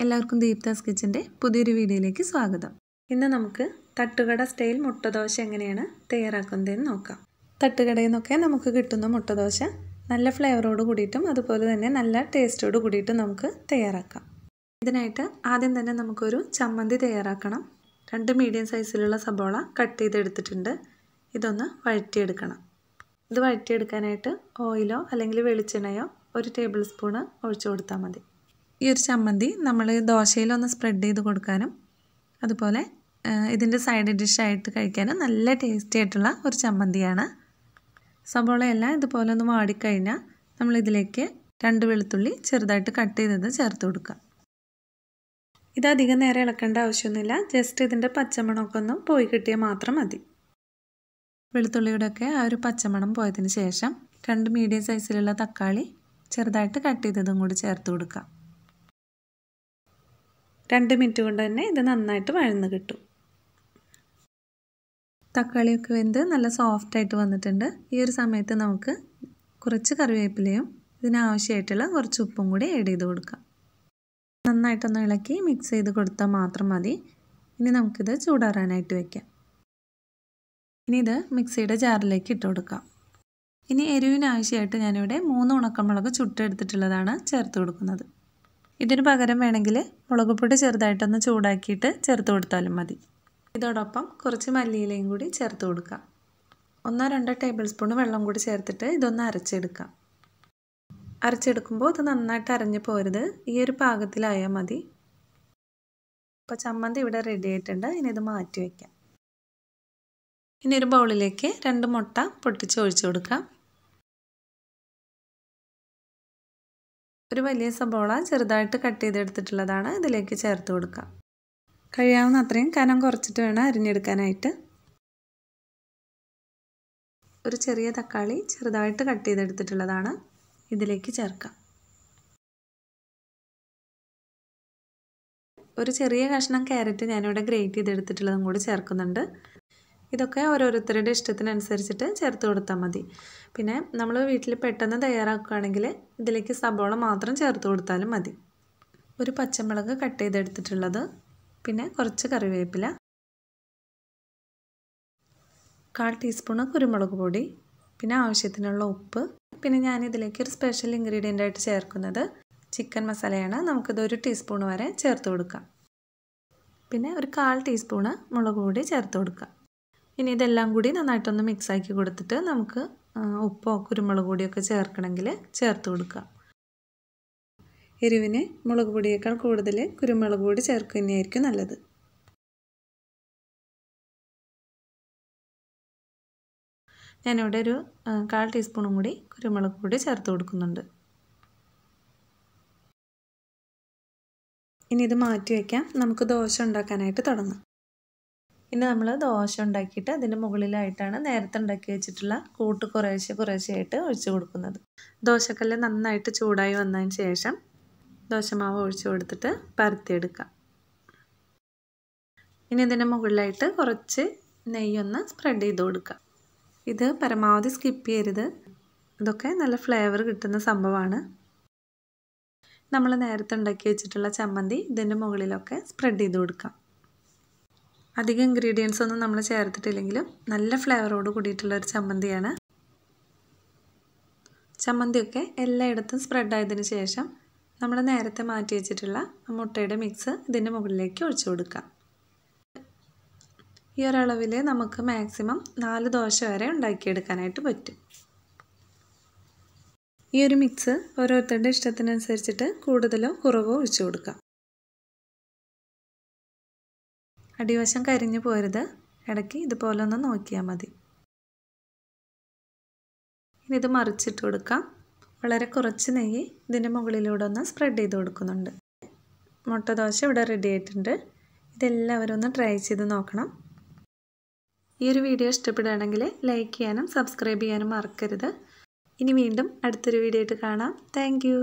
എല്ലാവർക്കും ദീപ്താസ് കിച്ചൻ്റെ പുതിയൊരു വീഡിയോയിലേക്ക് സ്വാഗതം. ഇന്ന് നമുക്ക് തട്ടുകട സ്റ്റൈൽ മുട്ട ദോശ എങ്ങനെയാണ് തയ്യാറാക്കുന്നതെന്ന് നോക്കാം. തട്ടുകടയിൽ നിന്നൊക്കെ നമുക്ക് കിട്ടുന്ന മുട്ട ദോശ നല്ല ഫ്ലേവറോട് കൂടിയിട്ടും അതുപോലെ തന്നെ നല്ല ടേസ്റ്റോട് കൂടിയിട്ടും നമുക്ക് തയ്യാറാക്കാം. ഇതിനായിട്ട് ആദ്യം തന്നെ നമുക്കൊരു ചമ്മന്തി തയ്യാറാക്കണം. 2 മീഡിയം സൈസിലുള്ള സബോള കട്ട് ചെയ്തെടുത്തിട്ടുണ്ട്. ഇതൊന്ന് വഴറ്റിയെടുക്കണം. ഇത് വഴറ്റിയെടുക്കാനായിട്ട് ഓയിലോ അല്ലെങ്കിൽ വെളിച്ചെണ്ണയോ 1 ടേബിൾ സ്പൂണ് ഒഴിച്ചു കൊടുത്താൽ മതി. ഈ ഒരു ചമ്മന്തി നമ്മൾ ദോശയിലൊന്ന് സ്പ്രെഡ് ചെയ്ത് കൊടുക്കാനും അതുപോലെ ഇതിൻ്റെ സൈഡ് ഡിഷായിട്ട് കഴിക്കാനും നല്ല ടേസ്റ്റി ആയിട്ടുള്ള ഒരു ചമ്മന്തിയാണ്. സബോളയെല്ലാം ഇതുപോലെ ഒന്ന് വാടിക്കഴിഞ്ഞാൽ നമ്മളിതിലേക്ക് 2 വെളുത്തുള്ളി ചെറുതായിട്ട് കട്ട് ചെയ്തത് ചേർത്ത് കൊടുക്കുക. ഇതധികം നേരം ഇളക്കേണ്ട ആവശ്യമൊന്നുമില്ല. ജസ്റ്റ് ഇതിൻ്റെ പച്ചമണമൊക്കെ ഒന്ന് പോയി കിട്ടിയാൽ മാത്രം മതി. വെളുത്തുള്ളിയുടെയൊക്കെ ആ ഒരു പച്ചമണം പോയതിന് ശേഷം 2 മീഡിയം സൈസിലുള്ള തക്കാളി ചെറുതായിട്ട് കട്ട് ചെയ്തതും കൂടി ചേർത്ത് കൊടുക്കുക. 2 മിനിറ്റ് കൊണ്ട് തന്നെ ഇത് നന്നായിട്ട് വഴന്ന് കിട്ടും. തക്കാളിയൊക്കെ വെന്ത് നല്ല സോഫ്റ്റായിട്ട് വന്നിട്ടുണ്ട്. ഈ ഒരു സമയത്ത് നമുക്ക് കുറച്ച് കറിവേപ്പിലയും ഇതിനാവശ്യമായിട്ടുള്ള കുറച്ച് ഉപ്പും കൂടി ആഡ് ചെയ്ത് കൊടുക്കാം. നന്നായിട്ടൊന്ന് ഇളക്കി മിക്സ് ചെയ്ത് കൊടുത്താൽ മാത്രം മതി. ഇനി നമുക്കിത് ചൂടാറാനായിട്ട് വയ്ക്കാം. ഇനി ഇത് മിക്സിയുടെ ജാറിലേക്ക് ഇട്ട് കൊടുക്കാം. ഇനി എരിവിനാവശ്യമായിട്ട് ഞാനിവിടെ 3 ഉണക്കമുളക് ചുട്ടെടുത്തിട്ടുള്ളതാണ് ചേർത്ത് കൊടുക്കുന്നത്. ഇതിന് പകരം വേണമെങ്കിൽ മുളക് പൊടി ചെറുതായിട്ടൊന്ന് ചൂടാക്കിയിട്ട് ചേർത്ത് കൊടുത്താലും മതി. ഇതോടൊപ്പം കുറച്ച് മല്ലിയിലയും കൂടി ചേർത്ത് കൊടുക്കാം. 1-2 ടേബിൾ സ്പൂൺ വെള്ളം കൂടി ചേർത്തിട്ട് ഇതൊന്ന് അരച്ചെടുക്കാം. അരച്ചെടുക്കുമ്പോൾ ഇത് നന്നായിട്ട് അരഞ്ഞു പോരുത്. ഈ ഒരു പാകത്തിലായാൽ മതി. ഇപ്പോൾ ചമ്മന്തി ഇവിടെ റെഡി ആയിട്ടുണ്ട്. ഇനി ഇത് മാറ്റി വയ്ക്കാം. ഇനി ഒരു ബൗളിലേക്ക് 2 മുട്ട പൊട്ടിച്ച് ഒഴിച്ചു കൊടുക്കാം. ഒരു വലിയ സബോള ചെറുതായിട്ട് കട്ട് ചെയ്തെടുത്തിട്ടുള്ളതാണ് ഇതിലേക്ക് ചേർത്ത് കൊടുക്കാം. കഴിയാവുന്ന അത്രയും കനം കുറച്ചിട്ട് വേണം അരിഞ്ഞെടുക്കാനായിട്ട്. ഒരു ചെറിയ തക്കാളി ചെറുതായിട്ട് കട്ട് ചെയ്തെടുത്തിട്ടുള്ളതാണ് ഇതിലേക്ക് ചേർക്കാം. ഒരു ചെറിയ കഷ്ണം ക്യാരറ്റ് ഞാനിവിടെ ഗ്രേറ്റ് ചെയ്തെടുത്തിട്ടുള്ളതും കൂടി ചേർക്കുന്നുണ്ട്. ഇതൊക്കെ ഓരോരുത്തരുടെ ഇഷ്ടത്തിനനുസരിച്ചിട്ട് ചേർത്ത് കൊടുത്താൽ മതി. പിന്നെ നമ്മൾ വീട്ടിൽ പെട്ടെന്ന് തയ്യാറാക്കുകയാണെങ്കിൽ ഇതിലേക്ക് സബോള മാത്രം ചേർത്ത് കൊടുത്താലും മതി. ഒരു പച്ചമുളക് കട്ട് ചെയ്തെടുത്തിട്ടുള്ളത്, പിന്നെ കുറച്ച് കറിവേപ്പില, 1/4 ടീസ്പൂണ് കുരുമുളക് പൊടി, പിന്നെ ആവശ്യത്തിനുള്ള ഉപ്പ്. പിന്നെ ഞാനിതിലേക്ക് ഒരു സ്പെഷ്യൽ ഇൻഗ്രീഡിയൻ്റ് ആയിട്ട് ചേർക്കുന്നത് ചിക്കൻ മസാലയാണ്. നമുക്കിത് 1 ടീസ്പൂൺ വരെ ചേർത്ത് കൊടുക്കാം. പിന്നെ ഒരു 1/4 ടീസ്പൂണ് മുളക് പൊടി ചേർത്ത് കൊടുക്കാം. ഇനി ഇതെല്ലാം കൂടി നന്നായിട്ടൊന്ന് മിക്സാക്കി കൊടുത്തിട്ട് നമുക്ക് ഉപ്പോ കുരുമുളക് പൊടിയൊക്കെ ചേർക്കണമെങ്കിൽ ചേർത്ത് കൊടുക്കാം. എരിവിന് മുളക് പൊടിയേക്കാൾ കൂടുതൽ കുരുമുളക് പൊടി ചേർക്കുന്നതായിരിക്കും നല്ലത്. ഞാനിവിടെ ഒരു 1/4 ടീസ്പൂണും കൂടി കുരുമുളക് പൊടി ചേർത്ത് കൊടുക്കുന്നുണ്ട്. ഇനി ഇത് മാറ്റി വയ്ക്കാം. നമുക്ക് ദോശ ഉണ്ടാക്കാനായിട്ട് തുടങ്ങാം. ഇനി നമ്മൾ ദോശ ഉണ്ടാക്കിയിട്ട് അതിൻ്റെ മുകളിലായിട്ടാണ് നേരത്തെ ഉണ്ടാക്കി വെച്ചിട്ടുള്ള കൂട്ട് കുറേശ്ശെയായിട്ട് ഒഴിച്ചു കൊടുക്കുന്നത്. ദോശക്കല്ല് നന്നായിട്ട് ചൂടായി വന്നതിന് ശേഷം ദോശമാവ് ഒഴിച്ചു കൊടുത്തിട്ട് പരത്തിയെടുക്കാം. ഇനി ഇതിൻ്റെ മുകളിലായിട്ട് കുറച്ച് നെയ്യൊന്ന് സ്പ്രെഡ് ചെയ്ത് കൊടുക്കാം. ഇത് പരമാവധി സ്കിപ്പ് ചെയ്യരുത്. ഇതൊക്കെ നല്ല ഫ്ലേവർ കിട്ടുന്ന സംഭവമാണ്. നമ്മൾ നേരത്തെ ഉണ്ടാക്കി വെച്ചിട്ടുള്ള ചമ്മന്തി ഇതിൻ്റെ മുകളിലൊക്കെ സ്പ്രെഡ് ചെയ്ത് കൊടുക്കാം. അധികം ഇൻഗ്രീഡിയൻസ് ഒന്നും നമ്മൾ ചേർത്തിട്ടില്ലെങ്കിലും നല്ല ഫ്ലേവറോട് കൂടിയിട്ടുള്ളൊരു ചമ്മന്തിയാണ്. ചമ്മന്തിയൊക്കെ എല്ലായിടത്തും സ്പ്രെഡ് ആയതിനു ശേഷം നമ്മൾ നേരത്തെ മാറ്റി വെച്ചിട്ടുള്ള മുട്ടയുടെ മിക്സ് ഇതിൻ്റെ മുകളിലേക്ക് ഒഴിച്ചു കൊടുക്കാം. ഈ ഒരളവിൽ നമുക്ക് മാക്സിമം 4 ദോശ വരെ ഉണ്ടാക്കിയെടുക്കാനായിട്ട് പറ്റും. ഈ ഒരു മിക്സ് ഓരോരുത്തരുടെ ഇഷ്ടത്തിനനുസരിച്ചിട്ട് കൂടുതലോ കുറവോ ഒഴിച്ചു കൊടുക്കാം. അടിവശം കരിഞ്ഞു പോരുത്. ഇടയ്ക്ക് ഇതുപോലെ ഒന്ന് നോക്കിയാൽ മതി. ഇനി ഇത് മറിച്ചിട്ട് കൊടുക്കാം. വളരെ കുറച്ച് നെയ്യ് ഇതിൻ്റെ മുകളിലൂടെ ഒന്ന് സ്പ്രെഡ് ചെയ്ത് കൊടുക്കുന്നുണ്ട്. മുട്ട ദോശ ഇവിടെ റെഡി ആയിട്ടുണ്ട്. ഇതെല്ലാവരും ഒന്ന് ട്രൈ ചെയ്ത് നോക്കണം. ഈ ഒരു വീഡിയോ ഇഷ്ടപ്പെടുകയാണെങ്കിൽ ലൈക്ക് ചെയ്യാനും സബ്സ്ക്രൈബ് ചെയ്യാനും മറക്കരുത്. ഇനി വീണ്ടും അടുത്തൊരു വീഡിയോ ആയിട്ട് കാണാം. Thank you.